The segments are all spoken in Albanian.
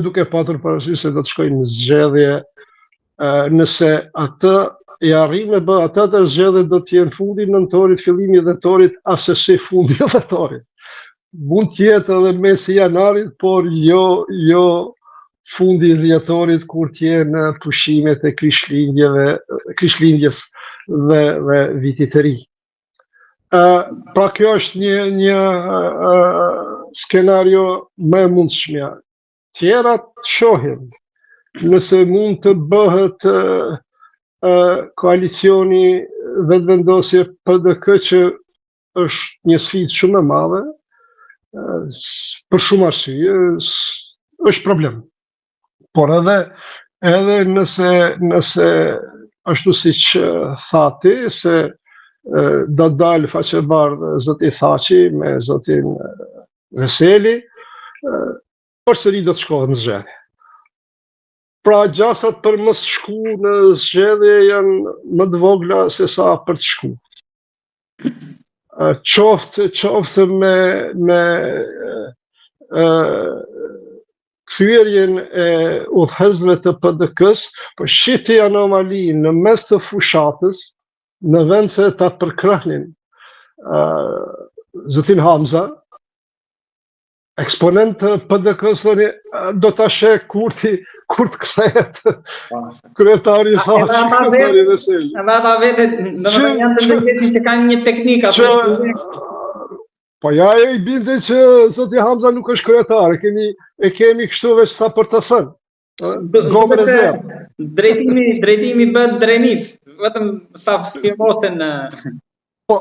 duke patur parasysh se do të shkojnë në zgjedhje, nëse atë i arrin me bë atë të zgjedhje do të jenë fundi nëntorit, fillimi i dhjetorit, asesi fundi i dhjetorit. Mund të jetë edhe mesi janarit, por jo fundi i dhjetorit kur të jenë pushimet e krishtlindjes dhe vitit të ri. Pra kjo është një skenario më e mundshmja. Tjerat shohim, nëse mund të bëhet koalicioni vetëvendosje PDK që është një sfidë shumë e madhe, për shumë arsye, është problem. Por edhe nëse ashtu siç thati, se do të dalë faqebardh zoti Thaçi me zotin Veseli, përsëri do të shkohet në zgjedhje. Pra gjasat për mos shku në zgjedhje janë më të vogla se sa për të shku. Qoftë me kthyrjen e udhëheqësve të PDK-s, për shiti anomali në mes të fushatës, në vend se ta përkrahnin zotin Hamza, eksponent të PDK-s thoni do ta sheh kur të kthehet kryetari i Thaçi, kryetari i Veseli. Edhe ata vetë, domethënë janë të ndërgjegjësin që kanë një teknikë atë. Po ja e i binte që zoti Hamza nuk është kryetar, e kemi kështu veç sa për të thënë. Gomë rezervë. Drejtimi bëhet drenic, vetëm sa firmosen. Po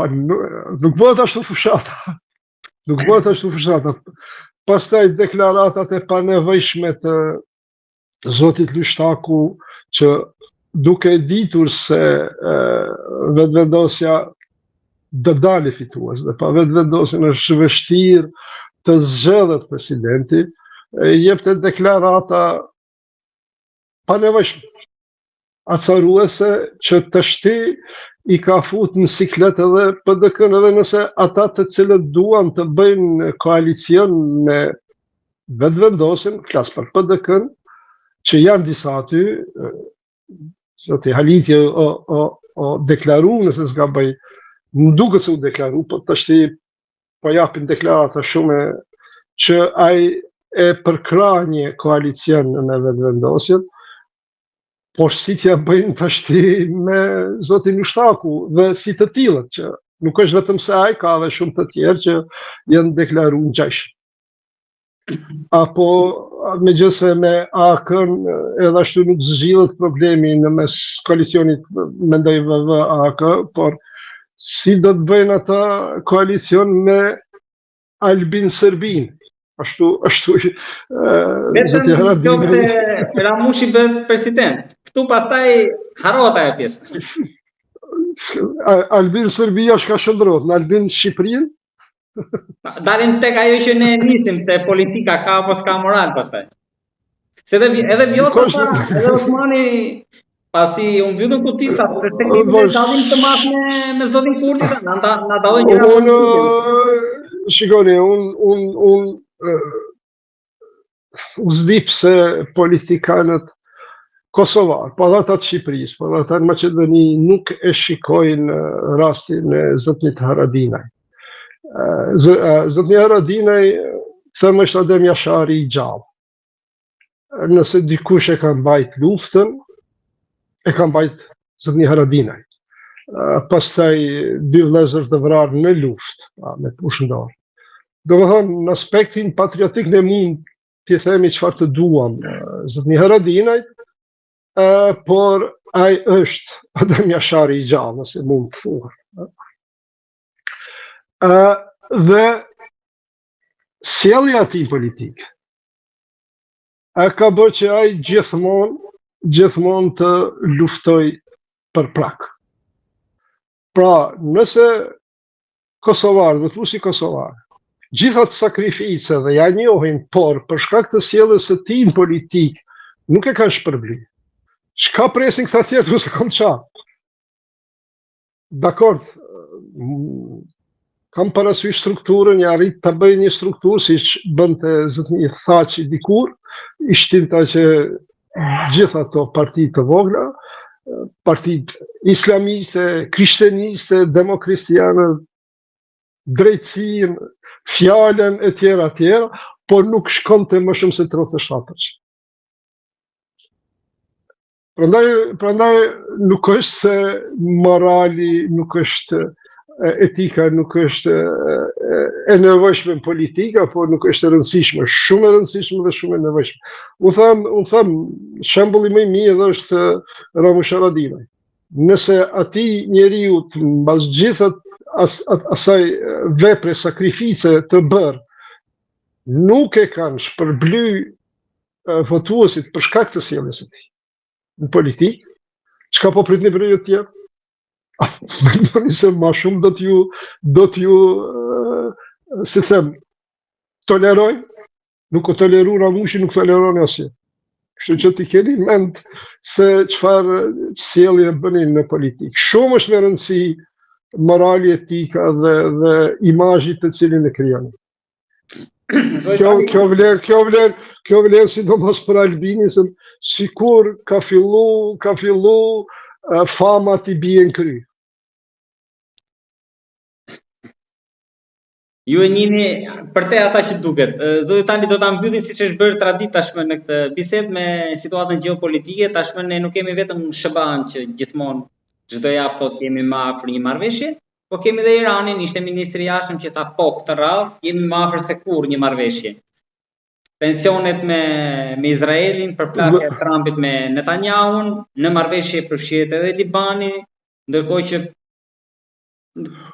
nuk bëhet ashtu fushata. Nuk bëhet ashtu fushata. Pastaj deklaratat e panevojshme të zotit Lyshtaku që duke ditur se vetëvendosja do dalë fitues dhe pa vetëvendosjen është vështirë të zgjedhet presidenti, jepte deklarata panevojshme, acaruese që tashti i ka fut në siklet edhe PDK-n, edhe nëse ata të cilët duan të bëjnë koalicion me vetëvendosjen, flas për PDK-n, që janë disa aty, zoti Haliti o deklaru, nëse s'ka bëj, më duket se u deklaru, po tashti po japin deklarata shumë që ai e përkrah një koalicion me vetëvendosjen, por si t'ja bëjnë tashti me zotin Lyshtaku dhe si të tillët, që nuk është vetëm se ai, ka dhe shumë të tjerë që janë deklaruar ngjajshëm. Apo megjithëse me AK-n edhe ashtu nuk zgjidhet problemi në mes koalicionit mendoj VV AK, por si do të bëjnë ata koalicion me Albin Serbin? Ashtu vetëm nëse Ramushi bëhet president. Këtu pastaj harrohet ajo pjesë. Albin Serbia shka shndrohet në Albin Shqipërinë? Dalim tek ajo që ne nisim te politika ka apo s'ka moral pastaj. Se edhe Vjosa edhe Osmani pasi u mbytën kutica, se tek dallim të mas me zotin Kurti, na dallojnë gjëra. Shikoni, unë uzdip se politikanët kosovar, po dhe ata të Shqipërisë, po dhe ata në Maqedoni nuk e shikojnë rastin e zotnit Haradinaj. Zotni Haradinaj, thëmë është Adem Jashari i gjallë. Nëse dikush e ka mbajt luftën, e ka mbajt zotni Haradinaj. Pastaj dy vëllezër të vrarë në luftë, me pushndorë. Do më thënë, në aspektin patriotik ne mund t'i themi çfarë të duam zotni Haradinaj, por ai është Adem Jashari i gjallë, nëse mund të thuhet. Dhe sjellja e tij politike ka bërë që ai gjithmonë të luftoj për prak. Pra, nëse kosovarë, dhe thusi kosovarë, gjithat sakrifice dhe ja njohin, por për shkak të sjelljes së tij politik nuk e kanë shpërbly. Çka presin këta tjerë se kom qa? Dakord, kam parasysh strukturën, ja arrit të bëj një strukturë, si që bënte Zotmir Thaçi dikur, ishtinta që gjitha ato parti të vogla, partit islamiste, krishteriste, demokristiane, drejtësin, fjallën e tjera, por nuk shkonte më shumë se 37%. Prandaj nuk është se morali, nuk është etika, nuk është e nevojshme në politika, por nuk është e rëndësishme, shumë e rëndësishme dhe shumë e nevojshme. Unë them, shembulli më i mirë është Ramush Haradinaj. Nëse ati njeriu mbas gjithë asaj vepre, sakrifice të bërë, nuk e kanë shpërbly votuesit për shkak të sjelljes së tij në politikë, çka po pritni për ju të tjerë? Mendoni se ma shumë do t'ju si them, tolerojnë? Nuk o toleru Ramushi, nuk toleroni asje. Kështu që t'i keni mend se çfarë sjellje bënin në politikë. Shumë është me rëndësi morali, etika dhe imazhi të cilin e krijoni. Kjo vlen sidomos për Albinin, se sikur ka fillu fama t'i bie në kry. Ju e njihni për te asaj që duket. Zoti Tani do ta mbyllim siç është bërë traditë tashmë në këtë bisedë me situatën gjeopolitike. Tashmë ne nuk kemi vetëm SBA-n që gjithmonë çdo javë thotë jemi më afër një marrëveshje, por kemi edhe Iranin, ishte ministri i jashtëm që tha po këtë radhë jemi më afër se kurrë një marrëveshje. Tensionet me Izraelin, përplasja e Trumpit me Netanyahun, në marrëveshje përfshihet edhe Libani, ndërkohë që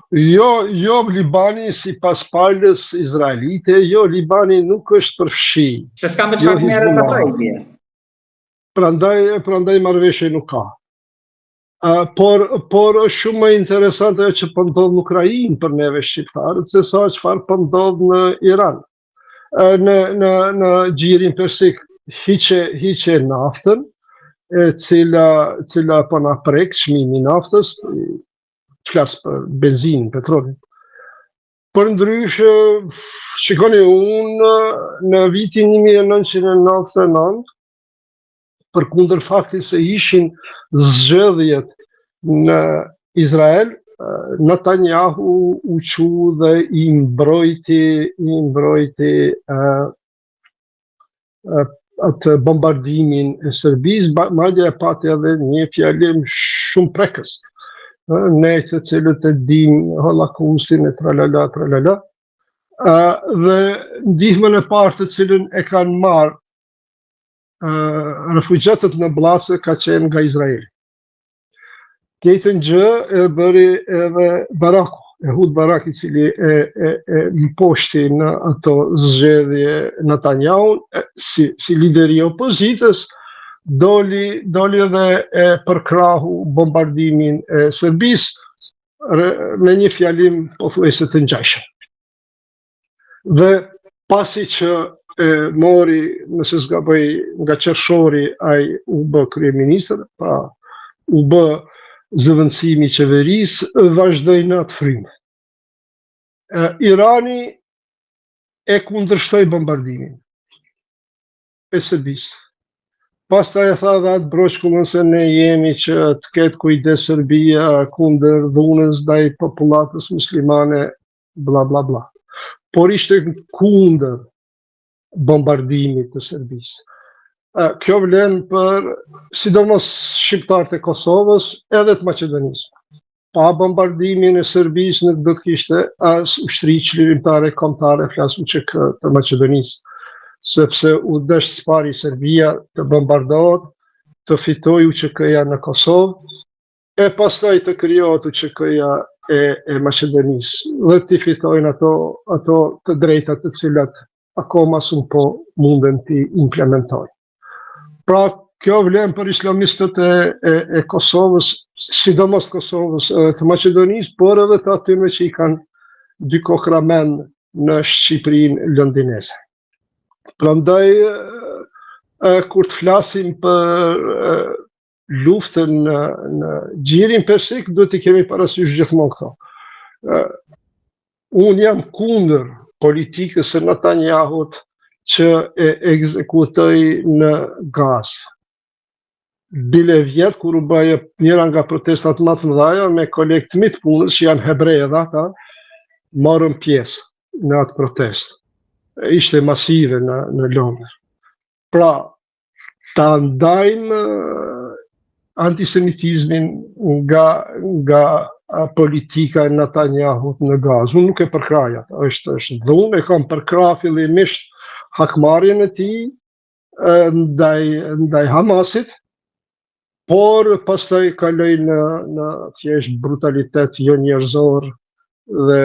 Jo, Libani si pas palës izraelite, Libani nuk është përfshi. Se s'ka me çfarë merret me trajtje. Prandaj marrëveshje nuk ka. Por është shumë më interesante që po ndodh në Ukrainë për neve shqiptarët, se sa çfarë po ndodh në Iran. Në Gjirin Persik hiqe naftën, cila po na prek çmimi i naftës, flas për benzinë, petrolin. Për ndryshe, shikoni, unë në vitin 1999, përkundër faktit se ishin zgjedhjet në Izrael, Netanyahu u çu dhe i mbrojti atë bombardimin e Serbisë, madje pati edhe një fjalim shumë prekës. Ne të cilët e dim Holokaustin e tralala, dhe ndihmën e parë të cilën e kanë marrë refugjatët në Bllase ka qenë nga Izraeli. Njëjtën gjë e bëri edhe Baraku, Ehud Barak, i cili e mposhti në ato zgjedhje Netanyahun si lideri i opozitës, doli edhe e përkrahu bombardimin e Serbisë me një fjalim pothuajse të ngjashëm. Dhe pasi që mori, nëse s'gaboj, nga qershori ai u bë kryeministër, pra u bë zëvendësimi i qeverisë, vazhdoi në atë frymë. Irani e kundërshtoi bombardimin e Serbisë. Pastaj e tha dhe atë broshkullën se ne jemi që të ketë kujdes Serbia kundër dhunës ndaj popullatës muslimane, bla bla bla. Por ishte kundër bombardimit të Serbisë. Kjo vlen për sidomos shqiptarët e Kosovës edhe të Maqedonisë. Pa bombardimin e Serbisë nuk do të kishte as ushtri çlirimtare kombëtare, flas UÇK të Maqedonisë, sepse u desh pari Serbia të bombardohet, të fitoj UÇK-ja në Kosovë, e pastaj të krijohet UÇK-ja e Maqedonisë, dhe të fitojnë ato të drejtat të cilat akoma sun po munden të implementojnë. Pra, kjo vlen për islamistët e Kosovës, sidomos Kosovës të Maqedonisë, por edhe të atyre që i kanë dy kokra mend në Shqipërinë lëndineze. Prandaj, kur të flasim për luftën në Gjirin Persik, duhet të kemi parasysh gjithmonë këto. Unë jam kundër politikës së Netanyahut që e ekzekutoi në Gazë. Bile vjetë, kur u bëje njëra nga protestat më të mëdha me kolegë të mi të punës, që janë hebrej edhe ata, marrën pjesë në atë protestë. Ishte masive në Londër. Pra, ta ndajmë antisemitizmin nga politika e Netanyahut në Gazë. Unë nuk e përkraj atë, është dhe unë e kam përkra fillimisht hakmarrjen e tij ndaj Hamasit, por pastaj kaloi në thjesht brutalitet jo njerëzor dhe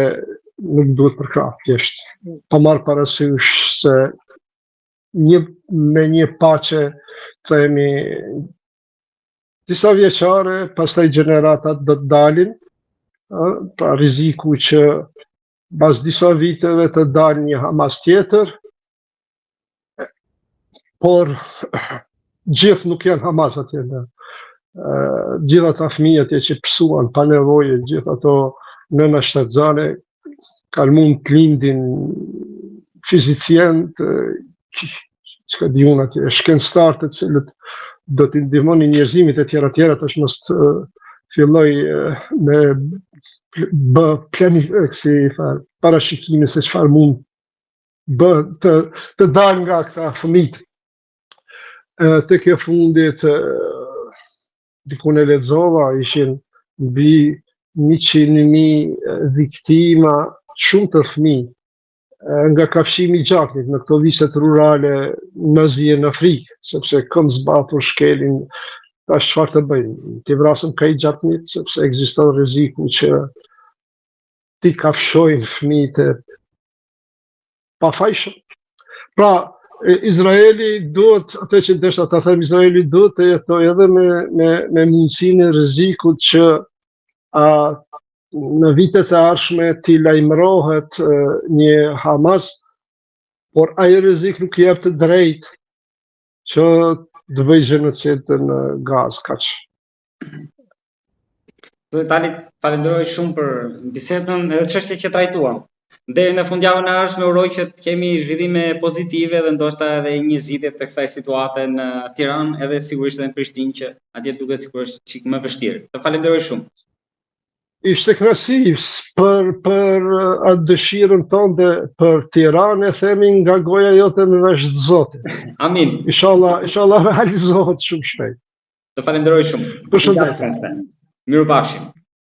nuk duhet përkra, thjesht. Pa marrë parasysh se me një paqe, themi, disa vjeçare, pastaj gjeneratat do të dalin, pra riziku që pas disa viteve të dalë një Hamas tjetër, por gjithë nuk janë Hamas atje. Gjithë ata fëmijët që pësuan pa nevojë, gjithë ato nëna shtatzane, kanë mund të lindin fizicient, çka di unë atje, shkencëtarë të cilët do të ndihmonin njerëzimit e tjera, tash mos filloj me parashikime se çfarë mund të dalë nga këta fëmijë. Të ke fundit, dikun e lexova, ishin mbi 100.000 viktima, shumë të fëmijë, nga kafshimi i gjaknit në këto viset rurale në Azi në Afrikë, sepse kanë zbatur shkelin, tash çfarë të bëjnë? Ti vrasëm ka i gjaknit, sepse ekziston rreziku që ti kafshojnë fëmijët e pafajshëm. Pra, Izraeli duhet, atë që ndeshta ta them, Izraeli duhet të jetojë edhe me mundësinë e rrezikut që në vitet e ardhshme t'i lajmërohet një Hamas, por ai rrezik nuk jep të drejtë që të bëjë gjenocid në Gazë, kaq. Tali, falenderoj shumë për bisedën edhe çështjet që trajtuam. Deri në fundjavën e ardhshme uroj që të kemi zhvillime pozitive dhe ndoshta edhe një zgjidhje të kësaj situate në Tiranë, edhe sigurisht edhe në Prishtinë, që atje duket sikur është çik më vështirë. Të falenderoj shumë. Ishte kënaqësi për atë dëshirën tonë për Tiranë, e themi nga goja jote në vesh të Zotit. Amin. Inshallah realizohet shumë shpejt. Të falenderoj shumë. Përshëndetje. Mirupafshim.